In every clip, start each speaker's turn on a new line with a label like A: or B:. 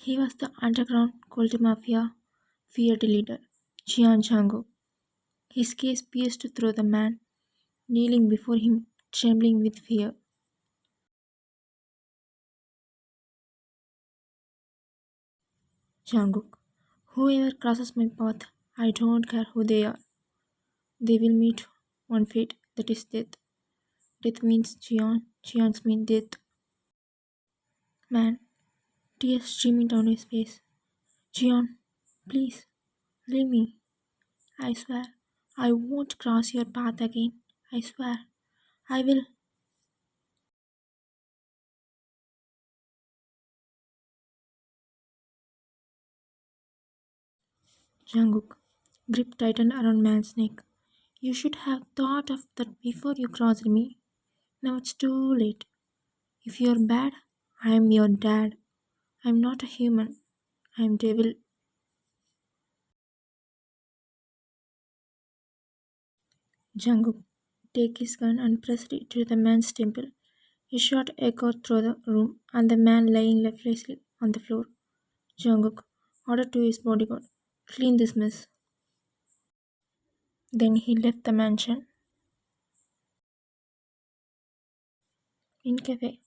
A: He was the underground cult mafia feared leader, Jian Django. His gaze pierced through the man kneeling before him, trembling with fear. Janguk, whoever crosses my path, I don't care who they are. They will meet one fate, that is death. Death means Jian, Jian's mean death. Man, tears streaming down his face. Jian, please, leave me. I swear, I won't cross your path again. I swear, I will. Janguk, grip tightened around man's neck. You should have thought of that before you crossed me. Now it's too late. If you're bad, I'm your dad. I'm not a human. I'm devil. Janguk, take his gun and pressed it to the man's temple. His shot echoed through the room, and the man lying lifeless on the floor. Jungkook ordered to his bodyguard, clean this mess. Then he left the mansion. In cafe,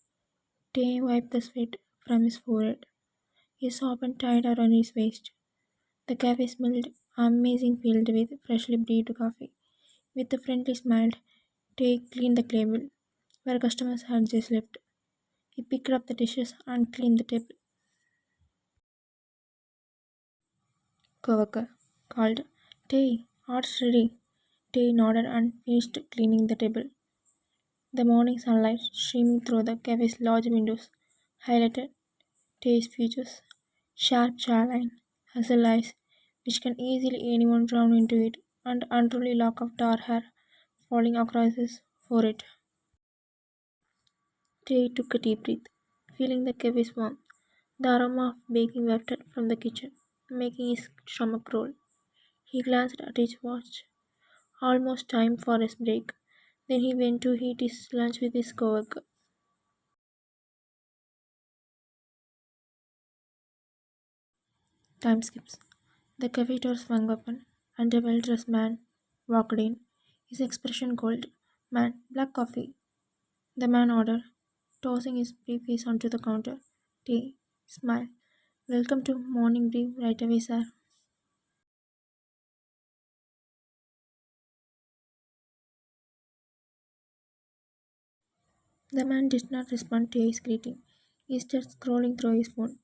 A: Tay wiped the sweat from his forehead. His soap tied around his waist. The cafe smelled amazing, filled with freshly brewed coffee. With a friendly smile, Tay cleaned the table where customers had just left. He picked up the dishes and cleaned the table. Coworker called, Tay, order's ready. Tay nodded and finished cleaning the table. The morning sunlight streaming through the cafe's large windows highlighted Tay's features. Sharp jawline, hazel eyes, which can easily anyone drown into it, and unruly lock of dark hair falling across his forehead. Tay took a deep breath, feeling the cafe's warmth. The aroma of baking wafted from the kitchen, making his stomach roll. He glanced at his watch. Almost time for his break. Then he went to eat his lunch with his coworker. Time skips. The cafe door swung open, and a well-dressed man walked in, his expression cold. Man, black coffee. The man ordered, tossing his briefcase onto the counter. Tea. Smile. Welcome to morning brief right away, sir. The man did not respond to his greeting. He started scrolling through his phone.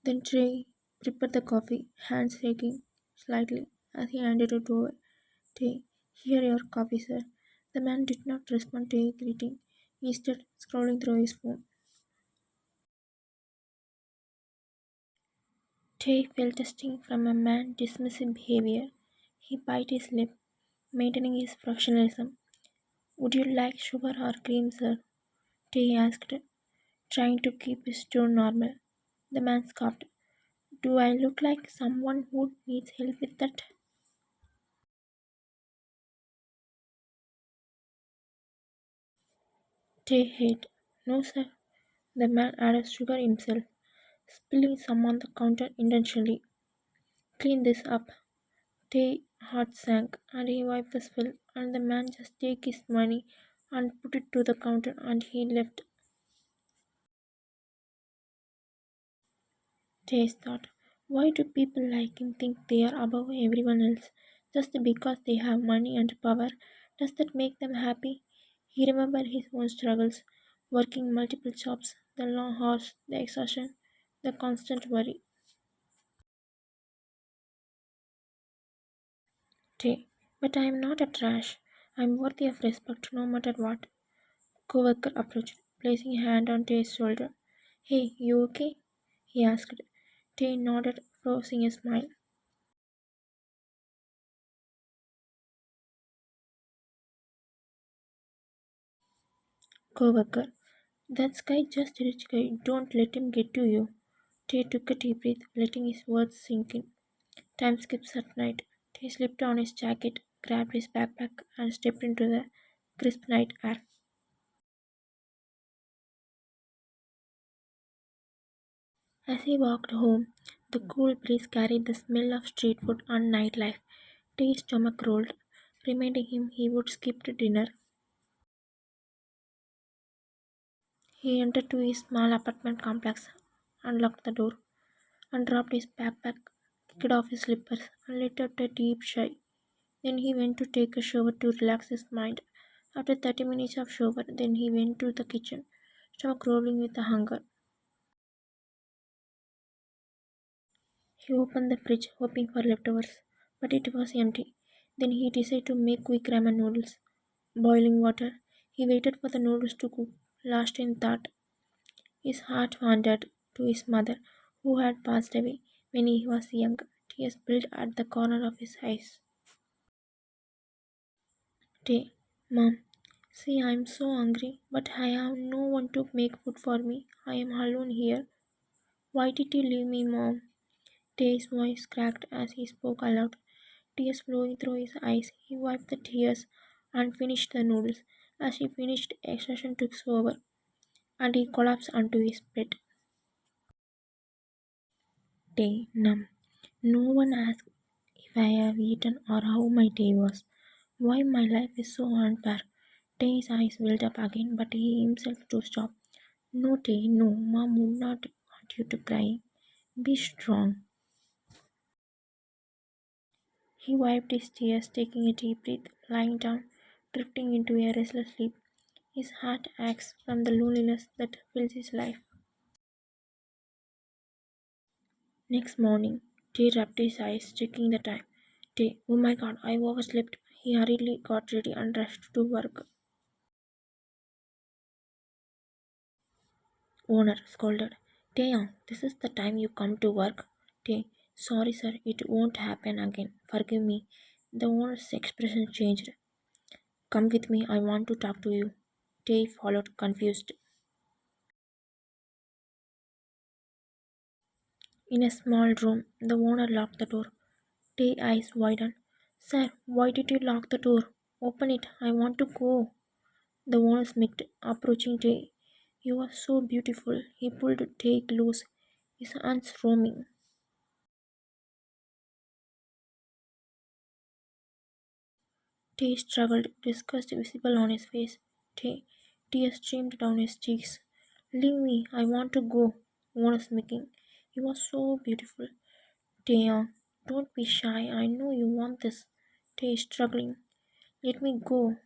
A: Then Trey prepared the coffee, hands shaking slightly as he handed it over. Trey, here your coffee, sir. The man did not respond to his greeting. He started scrolling through his phone. Tay felt a sting from a man's dismissive behavior. He bit his lip, maintaining his professionalism. Would you like sugar or cream, sir? Tay asked, trying to keep his tone normal. The man scoffed. Do I look like someone who needs help with that? Tay hid. No, sir. The man added sugar himself, spilling some on the counter intentionally. Clean this up. Tay heart sank, and he wiped the spill, and the man just take his money and put it to the counter, and he left. Tay thought, why do people like him think they are above everyone else? Just because they have money and power, does that make them happy? He remembered his own struggles, working multiple jobs, the long hours, the exhaustion, the constant worry. Tay, but I am not a trash. I am worthy of respect no matter what. Coworker approached, placing a hand on Tay's shoulder. Hey, you okay? He asked. Tay nodded, forcing a smile. Coworker, that guy just a rich guy. Don't let him get to you. Tay took a deep breath, letting his words sink in. Time skips at night. Tay slipped on his jacket, grabbed his backpack, and stepped into the crisp night air. As he walked home, the cool breeze carried the smell of street food and nightlife. Tay's stomach rolled, reminding him he would skip dinner. He entered to his small apartment complex, unlocked the door, undropped his backpack, kicked off his slippers, and let out a deep sigh. Then he went to take a shower to relax his mind. After 30 minutes of shower, then he went to the kitchen, stomach rolling with the hunger. He opened the fridge, hoping for leftovers, but it was empty. Then he decided to make quick ramen noodles. Boiling water. He waited for the noodles to cook. Lost in thought, his heart wandered to his mother, who had passed away when he was young. Tears built at the corner of his eyes. Tay, Mom, see, I am so hungry, but I have no one to make food for me. I am alone here. Why did you leave me, Mom? Tay's voice cracked as he spoke aloud, tears flowing through his eyes. He wiped the tears and finished the noodles. As he finished, exhaustion took over, and he collapsed onto his bed. Day numb. No one asked if I have eaten or how my day was. Why my life is so unfair. Day's eyes welled up again, but he himself to stop. No, Day, no. Mom would not want you to cry. Be strong. He wiped his tears, taking a deep breath, lying down, drifting into a restless sleep. His heart aches from the loneliness that fills his life. Next morning, Tay rubbed his eyes, checking the time. Tay, oh my god, I overslept. He hurriedly got ready and rushed to work. Owner scolded. Taeyang, this is the time you come to work. Tay, sorry sir, it won't happen again. Forgive me. The owner's expression changed. Come with me, I want to talk to you. Tay followed, confused. In a small room, the owner locked the door. Tay eyes widened. Sir, why did you lock the door? Open it, I want to go. The owner smirked, approaching Tay. You are so beautiful. He pulled Tay close, his hands roaming. Tay struggled, disgust visible on his face. Tay, tears streamed down his cheeks. Leave me, I want to go. Owner smirking. You are so beautiful. Tay, don't be shy. I know you want this. Tay struggling. Let me go.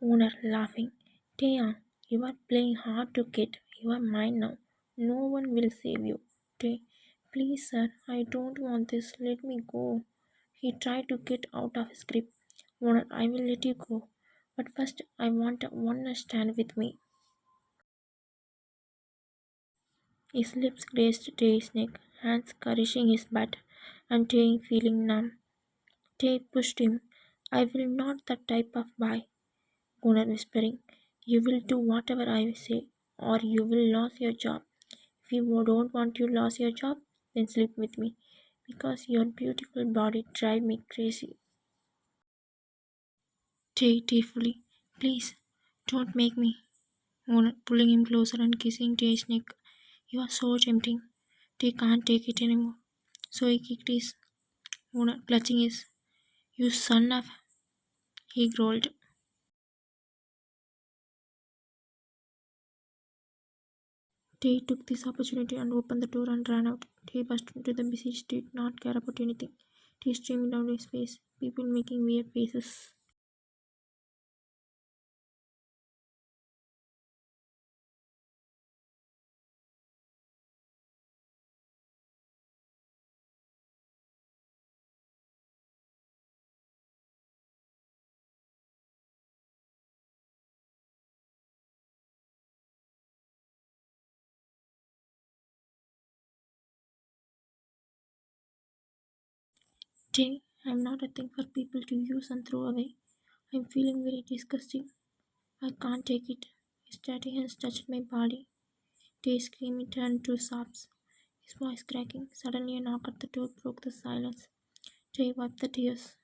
A: Owner laughing. Taya, you are playing hard to get. You are mine now. No one will save you. Tay, please, sir, I don't want this. Let me go. He tried to get out of his grip. Owner, I will let you go. But first, I want one to stand with me. His lips grazed Tay's neck, hands caressing his butt, and Tay feeling numb. Tay pushed him. I will not that type of boy. Owner whispering, you will do whatever I say, or you will lose your job. If you don't want to lose your job, then sleep with me, because your beautiful body drive me crazy. Tay tearfully, please, don't make me. Owner pulling him closer and kissing Tay's neck. You are so tempting. Tay can't take it anymore. So he kicked his owner, clutching his. You son of. He growled. Tay took this opportunity and opened the door and ran out. Tay burst into the busy street, not care about anything. Tears streaming down his face, people making weird faces. Tay, I'm not a thing for people to use and throw away. I'm feeling very disgusting. I can't take it. His dirty hands touched my body. Tay screaming turned to sobs, his voice cracking. Suddenly a knock at the door broke the silence. Tay wiped the tears.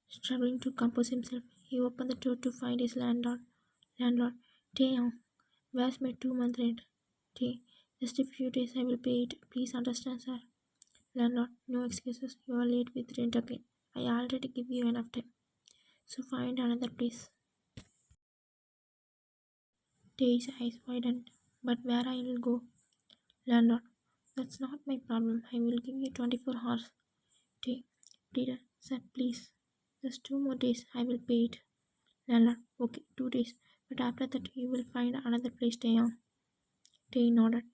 A: Struggling to compose himself, he opened the door to find his landlord. Landlord, Tay, where's my 2 month rent? Tay, just a few days I will pay it. Please understand, sir. Landlord, no excuses. You are late with rent again. I already give you enough time. So find another place. Tay's eyes widened. But where I will go? Landlord, that's not my problem. I will give you 24 hours. Tay, pleader, sir, please. Just 2 more days. I will pay it. Landlord, okay, 2 days. But after that, you will find another place to stay on. Tay nodded.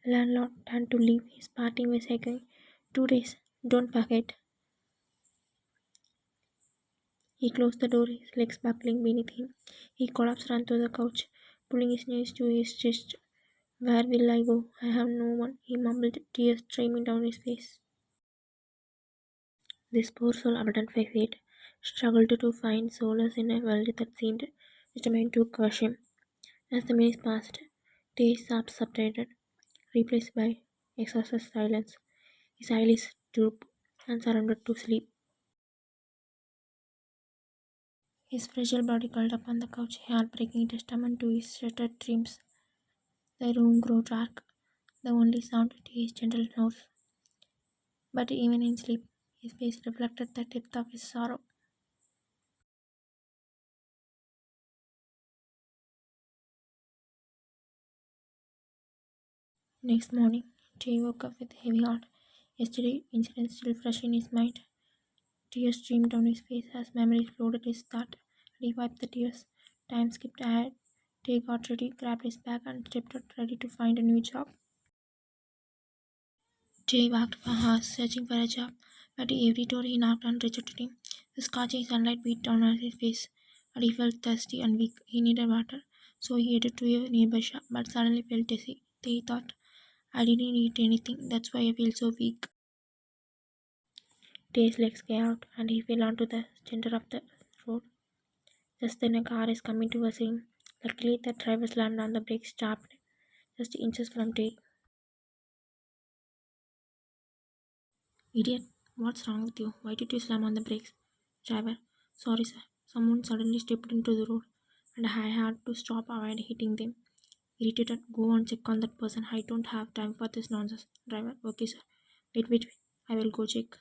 A: Landlord turned to leave. His parting was echoing. 2 days. Don't forget. He closed the door, his legs buckling beneath him. He collapsed onto the couch, pulling his knees to his chest. Where will I go? I have no one, he mumbled, tears streaming down his face. This poor soul abandoned by fate struggled to find solace in a world that seemed determined to crush him. As the minutes passed, Tay's sobs subsided, replaced by exhausted silence. His eyelids drooped and surrendered to sleep. His fragile body curled up on the couch, heartbreaking testament to his shattered dreams. The room grew dark. The only sound to his gentle snores. But even in sleep, his face reflected the depth of his sorrow. Next morning, Jay woke up with a heavy heart. Yesterday's incident still fresh in his mind. Tears streamed down his face as memories flooded his thought. He wiped the tears. Time skipped ahead. Jay got ready, grabbed his bag, and stepped out ready to find a new job. Jay walked for hours searching for a job, but every door he knocked on rejected him. The scorching sunlight beat down on his face, and he felt thirsty and weak. He needed water, so he headed to a nearby shop, but suddenly felt dizzy. He thought, I didn't eat anything, that's why I feel so weak. Jay's legs gave out, and he fell onto the center of the road. Just then, a car is coming towards him. Luckily, the driver slammed on the brakes, stopped just inches from Jay. Idiot, what's wrong with you? Why did you slam on the brakes? Driver, sorry sir. Someone suddenly stepped into the road and I had to stop avoid hitting them. Irritated, go and check on that person. I don't have time for this nonsense. Driver, okay sir. Wait, I will go check.